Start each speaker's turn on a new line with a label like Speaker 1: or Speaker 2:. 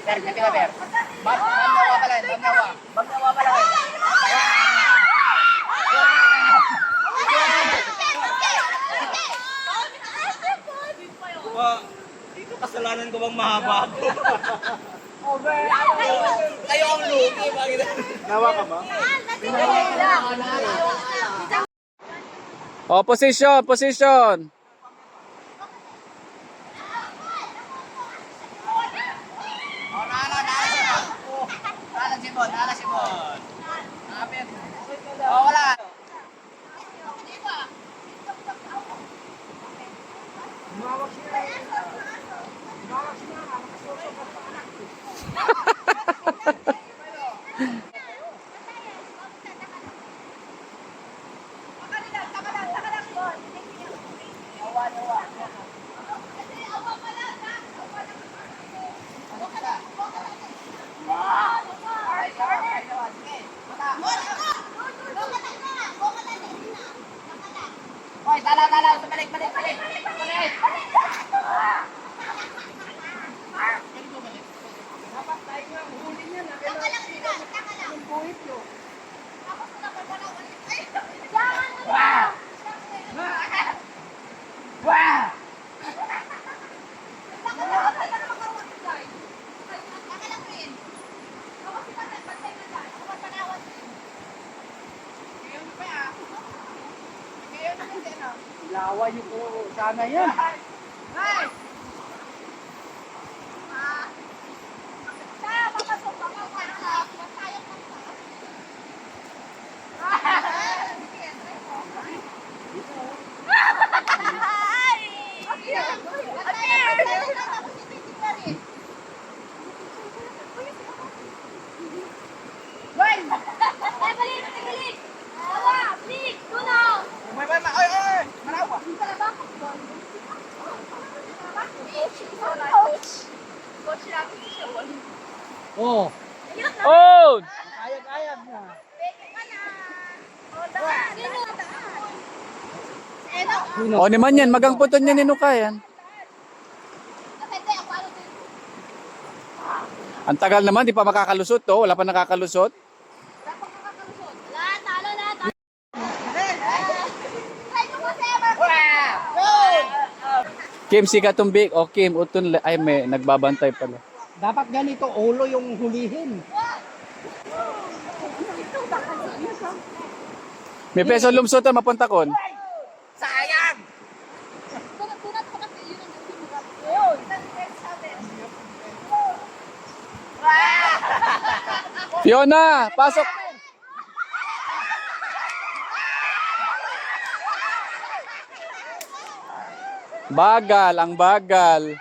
Speaker 1: Ber, ganti ka, Ber. Bamnawa pala yun, bamnawa. Bamnawa pala yun.
Speaker 2: Dito kasalanan ko bang mahaba ako?
Speaker 1: Kayo ang lugi, bakit?
Speaker 2: Nawa ka ba?
Speaker 3: Oh, position, position.
Speaker 1: Oh, nala si Bon. Nala si Bon. Napit. Oh, wala. Hoy, tala. Balik.
Speaker 2: Lawa yung po sana yan. Oh,
Speaker 3: Oh!
Speaker 2: ayag-ayag na.
Speaker 3: Oh, ni man yan, magang puton niya ni Nukayan. Ang tagal naman, di pa makakalusot to. Wala pa nakakalusot. Kim, si Katumbik. O Kim, utun. Ay, may nagbabantay pala.
Speaker 2: Dapat ganito, ulo yung hulihin.
Speaker 3: May peso lumsot na mapunta kon.
Speaker 1: Sayang!
Speaker 3: Fiona, pasok. Bagal, ang bagal.